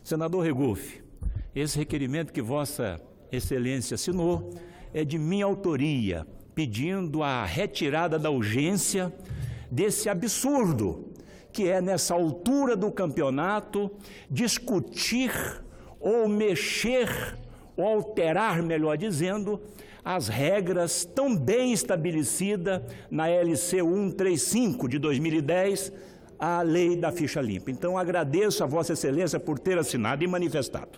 Senador Regufe, esse requerimento que Vossa Excelência assinou é de minha autoria, pedindo a retirada da urgência desse absurdo que é, nessa altura do campeonato, discutir ou mexer, ou alterar, melhor dizendo, as regras tão bem estabelecidas na LC 135 de 2010, a lei da ficha limpa. Então, agradeço a Vossa Excelência por ter assinado e manifestado.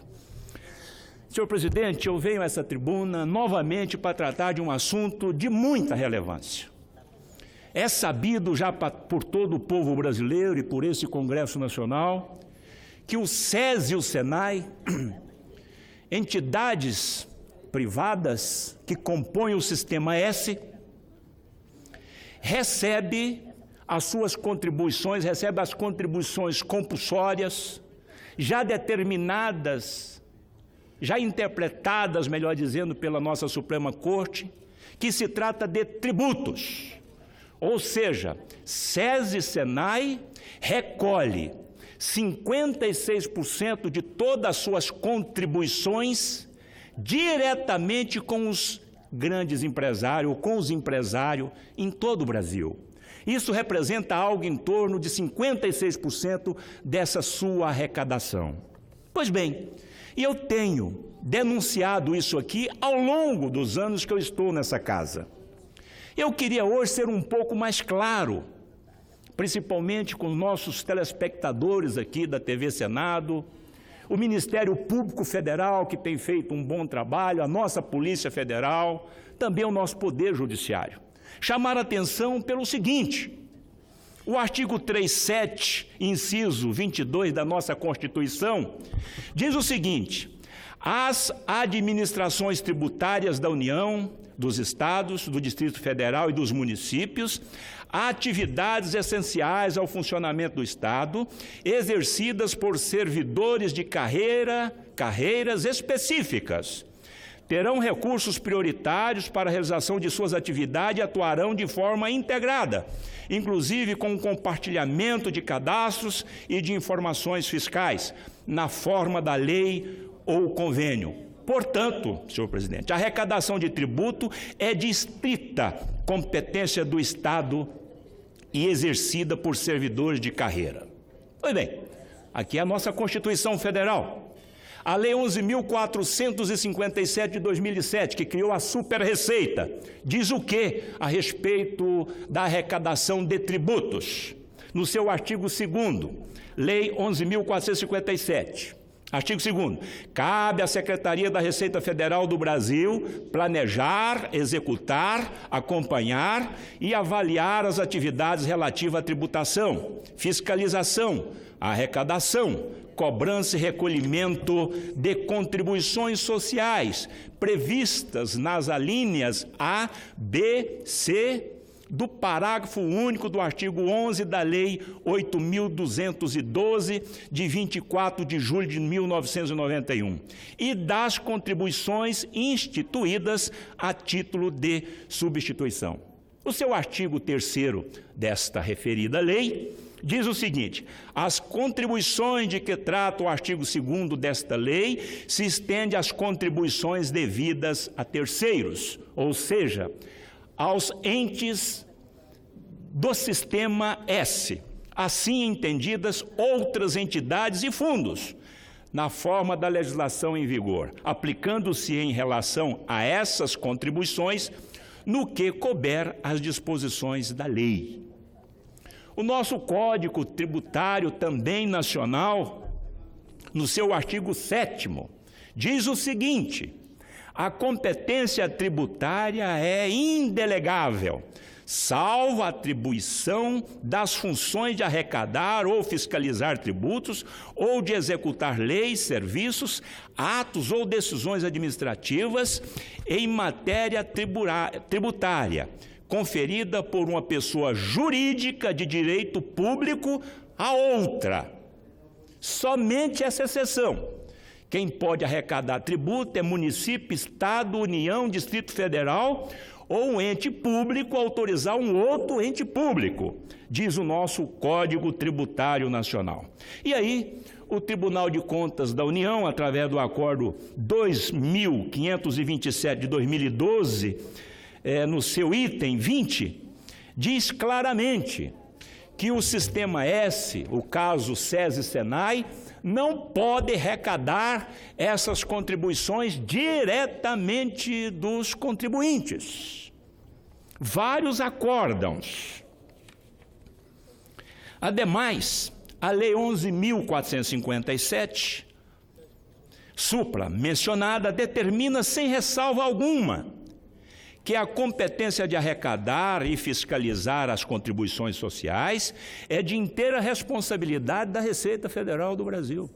Senhor presidente, eu venho a essa tribuna novamente para tratar de um assunto de muita relevância. É sabido já por todo o povo brasileiro e por esse Congresso Nacional que o SES e o SENAI, entidades privadas que compõem o Sistema S, recebe as suas contribuições, recebe as contribuições compulsórias, já determinadas, já interpretadas, melhor dizendo, pela nossa Suprema Corte, que se trata de tributos. Ou seja, SES e SENAI recolhe 56% de todas as suas contribuições diretamente com os grandes empresários, com os empresários em todo o Brasil. Isso representa algo em torno de 56% dessa sua arrecadação. Pois bem, e eu tenho denunciado isso aqui ao longo dos anos que eu estou nessa casa. Eu queria hoje ser um pouco mais claro, principalmente com nossos telespectadores aqui da TV Senado, o Ministério Público Federal, que tem feito um bom trabalho, a nossa Polícia Federal, também o nosso Poder Judiciário. Chamar a atenção pelo seguinte: o artigo 37, inciso 22 da nossa Constituição, diz o seguinte: as administrações tributárias da União, dos Estados, do Distrito Federal e dos municípios, atividades essenciais ao funcionamento do Estado, exercidas por servidores de carreiras específicas, terão recursos prioritários para a realização de suas atividades e atuarão de forma integrada, inclusive com o compartilhamento de cadastros e de informações fiscais, na forma da lei ou convênio. Portanto, senhor presidente, a arrecadação de tributo é de estrita competência do Estado e exercida por servidores de carreira. Pois bem, aqui é a nossa Constituição Federal. A Lei 11.457 de 2007, que criou a Super-Receita, diz o quê a respeito da arrecadação de tributos? No seu artigo 2º, Lei 11.457. Artigo 2º, cabe à Secretaria da Receita Federal do Brasil planejar, executar, acompanhar e avaliar as atividades relativas à tributação, fiscalização, arrecadação, cobrança e recolhimento de contribuições sociais previstas nas alíneas A, B, C, do parágrafo único do artigo 11 da Lei 8.212, de 24 de julho de 1991, e das contribuições instituídas a título de substituição. O seu artigo 3º desta referida lei diz o seguinte: as contribuições de que trata o artigo 2º desta lei se estende às contribuições devidas a terceiros, ou seja, aos entes do Sistema S, assim entendidas outras entidades e fundos, na forma da legislação em vigor, aplicando-se em relação a essas contribuições no que couber as disposições da lei. O nosso Código Tributário, também nacional, no seu artigo 7º, diz o seguinte: a competência tributária é indelegável, salvo a atribuição das funções de arrecadar ou fiscalizar tributos, ou de executar leis, serviços, atos ou decisões administrativas em matéria tributária, conferida por uma pessoa jurídica de direito público a outra. Somente essa exceção. Quem pode arrecadar tributo é município, Estado, União, Distrito Federal ou um ente público autorizar um outro ente público, diz o nosso Código Tributário Nacional. E aí, o Tribunal de Contas da União, através do Acordo 2527 de 2012, no seu item 20, diz claramente que o Sistema S, o caso SES e SENAI, não pode arrecadar essas contribuições diretamente dos contribuintes. Vários acórdãos. Ademais, a Lei 11.457, supra mencionada, determina sem ressalva alguma que a competência de arrecadar e fiscalizar as contribuições sociais é de inteira responsabilidade da Receita Federal do Brasil.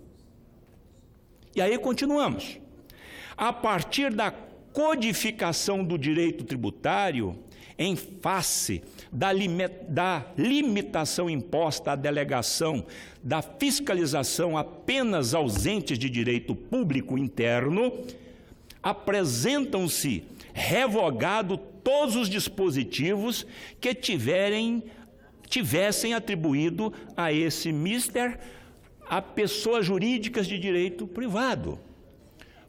E aí continuamos. A partir da codificação do direito tributário, em face da limitação imposta à delegação da fiscalização apenas aos entes de direito público interno, apresentam-se revogado todos os dispositivos que tivessem atribuído a esse mister a pessoas jurídicas de direito privado,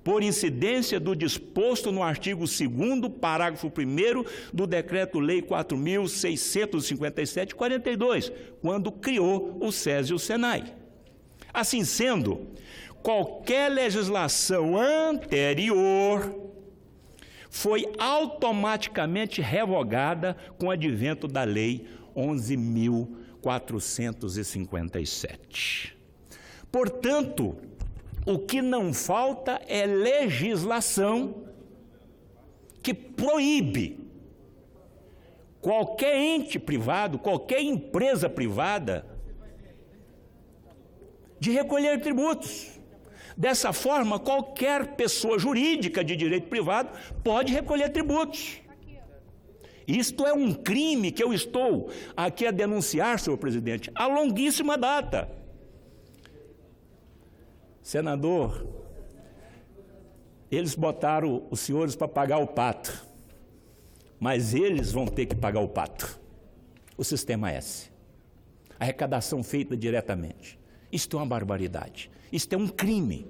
por incidência do disposto no artigo 2º, parágrafo 1º do Decreto-Lei 4.657/42, quando criou o SES e o SENAI. Assim sendo, qualquer legislação anterior foi automaticamente revogada com o advento da Lei 11.457. Portanto, o que não falta é legislação que proíbe qualquer ente privado, qualquer empresa privada, de recolher tributos. Dessa forma, qualquer pessoa jurídica de direito privado pode recolher tributos. Isto é um crime que eu estou aqui a denunciar, senhor presidente, há longuíssima data. Senador, eles botaram os senhores para pagar o pato, mas eles vão ter que pagar o pato. O Sistema S. Arrecadação feita diretamente. Isto é uma barbaridade. Isto é um crime.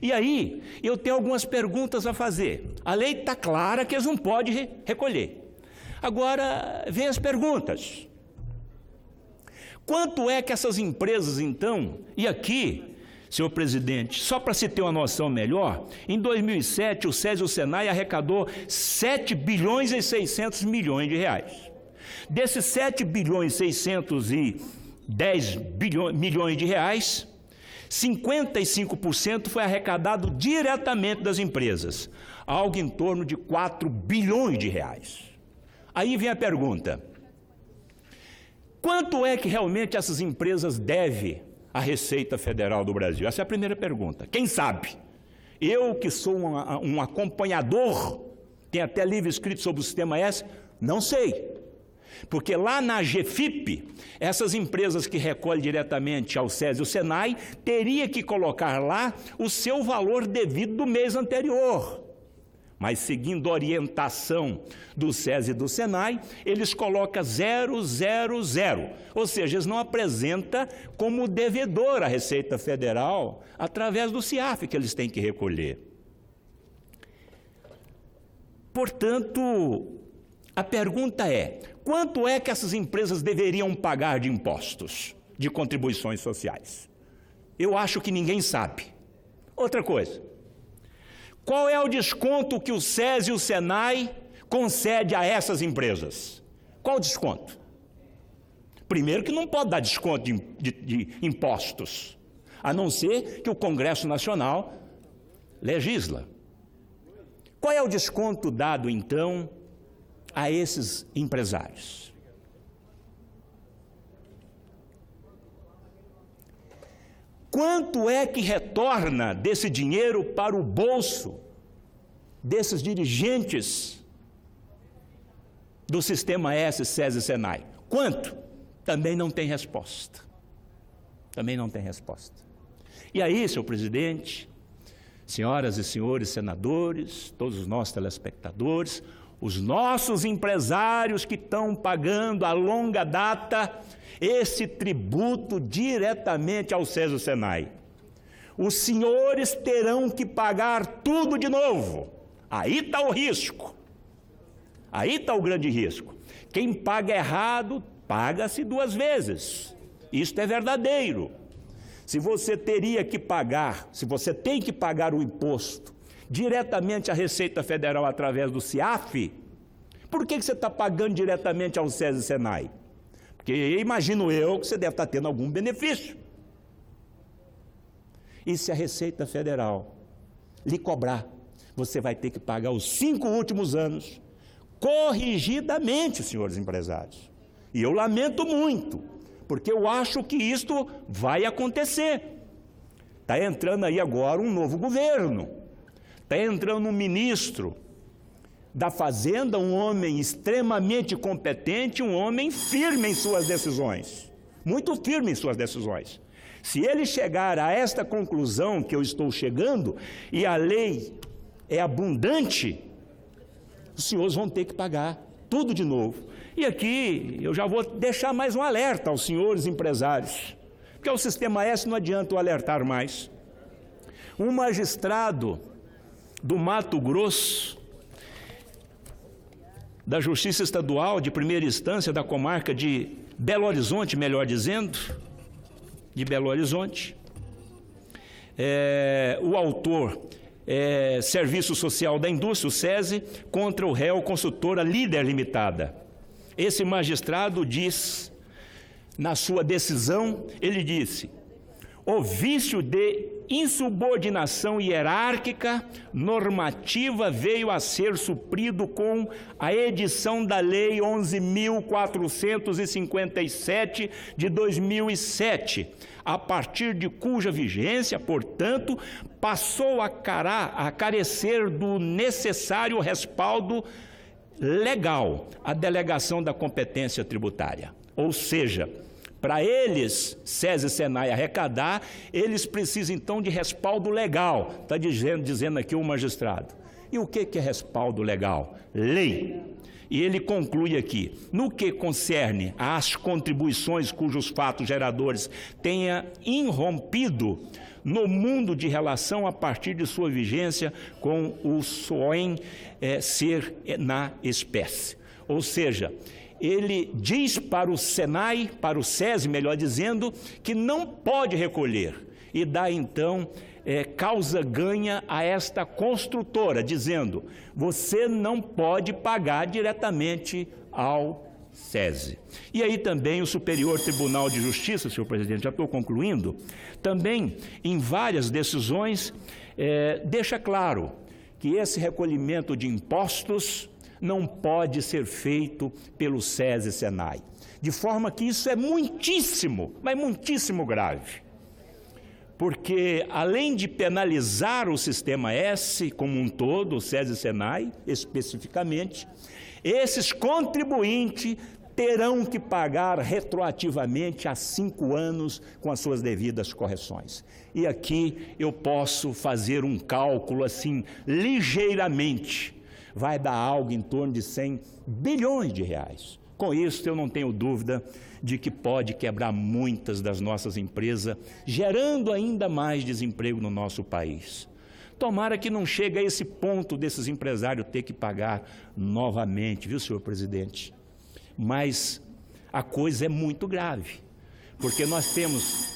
E aí, eu tenho algumas perguntas a fazer. A lei está clara que eles não podem recolher. Agora, vem as perguntas. Quanto é que essas empresas, então, e aqui, senhor presidente, só para se ter uma noção melhor, em 2007, o SES e o SENAI arrecadou 7 bilhões e 600 milhões de reais. Desses 7 bilhões e 610 milhões de reais, 55% foi arrecadado diretamente das empresas, algo em torno de 4 bilhões de reais. Aí vem a pergunta: quanto é que realmente essas empresas devem à Receita Federal do Brasil? Essa é a primeira pergunta. Quem sabe? Eu, que sou um acompanhador, tenho até livro escrito sobre o Sistema S, não sei. Porque lá na GFIP, essas empresas que recolhem diretamente ao SES e ao SENAI, teria que colocar lá o seu valor devido do mês anterior. Mas seguindo a orientação do SES e do SENAI, eles colocam 000, ou seja, eles não apresentam como devedor à Receita Federal através do CIAF que eles têm que recolher. Portanto, a pergunta é: quanto é que essas empresas deveriam pagar de impostos, de contribuições sociais? Eu acho que ninguém sabe. Outra coisa: qual é o desconto que o SES e o SENAI concede a essas empresas? Qual o desconto? Primeiro que não pode dar desconto de impostos, a não ser que o Congresso Nacional legisla. Qual é o desconto dado, então, a esses empresários? Quanto é que retorna desse dinheiro para o bolso desses dirigentes do Sistema S, SES e SENAI? Quanto? Também não tem resposta. Também não tem resposta. E aí, senhor presidente, senhoras e senhores senadores, todos os nossos telespectadores, os nossos empresários que estão pagando a longa data esse tributo diretamente ao SESI Senai. Os senhores terão que pagar tudo de novo. Aí está o risco. Aí está o grande risco. Quem paga errado, paga-se duas vezes. Isto é verdadeiro. Se você teria que pagar, se você tem que pagar o imposto diretamente à Receita Federal através do CIAF, por que você está pagando diretamente ao SESI Senai? Porque imagino eu que você deve estar tendo algum benefício. E se a Receita Federal lhe cobrar, você vai ter que pagar os 5 últimos anos corrigidamente, senhores empresários. E eu lamento muito, porque eu acho que isto vai acontecer. Está entrando aí agora um novo governo, está entrando um ministro da Fazenda, um homem extremamente competente, um homem firme em suas decisões, muito firme em suas decisões. Se ele chegar a esta conclusão que eu estou chegando, e a lei é abundante, os senhores vão ter que pagar tudo de novo. E aqui eu já vou deixar mais um alerta aos senhores empresários, porque o Sistema S não adianta eu alertar mais. Um magistrado do Mato Grosso, da Justiça Estadual de primeira instância da comarca de Belo Horizonte, melhor dizendo, de Belo Horizonte, o autor Serviço Social da Indústria, o SESI, contra o réu Consultora Líder Limitada. Esse magistrado diz, na sua decisão, ele disse: o vício de insubordinação hierárquica normativa veio a ser suprido com a edição da Lei 11.457 de 2007, a partir de cuja vigência, portanto, passou a carecer do necessário respaldo legal a delegação da competência tributária. Ou seja, para eles, SESI e Senai arrecadar, eles precisam então de respaldo legal, está dizendo aqui o magistrado. E o que é respaldo legal? Lei. E ele conclui aqui: no que concerne às contribuições cujos fatos geradores tenha irrompido no mundo de relação a partir de sua vigência com o SOEM ser na espécie. Ou seja, ele diz para o Senai, para o SESI, melhor dizendo, que não pode recolher e dá então causa ganha a esta construtora, dizendo: você não pode pagar diretamente ao SESI. E aí também o Superior Tribunal de Justiça, senhor presidente, já estou concluindo, também em várias decisões deixa claro que esse recolhimento de impostos não pode ser feito pelo SESI e Senai. De forma que isso é muitíssimo, mas muitíssimo grave. Porque, além de penalizar o Sistema S como um todo, o SESI e Senai, especificamente, esses contribuintes terão que pagar retroativamente a 5 anos com as suas devidas correções. E aqui eu posso fazer um cálculo assim, ligeiramente, vai dar algo em torno de 100 bilhões de reais. Com isso, eu não tenho dúvida de que pode quebrar muitas das nossas empresas, gerando ainda mais desemprego no nosso país. Tomara que não chegue a esse ponto desses empresários ter que pagar novamente, viu, senhor presidente? Mas a coisa é muito grave, porque nós temos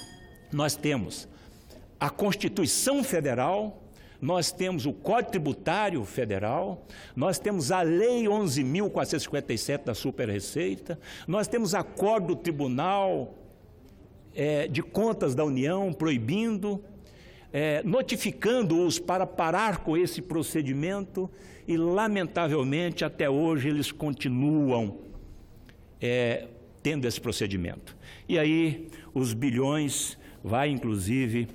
a Constituição Federal, nós temos o Código Tributário Federal, nós temos a Lei 11.457 da Super-Receita, nós temos acordo do Tribunal de Contas da União proibindo, notificando-os para parar com esse procedimento e, lamentavelmente, até hoje eles continuam tendo esse procedimento. E aí os bilhões vai, inclusive,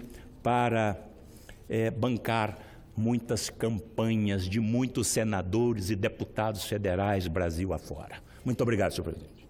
para bancar muitas campanhas de muitos senadores e deputados federais Brasil afora. Muito obrigado, senhor presidente.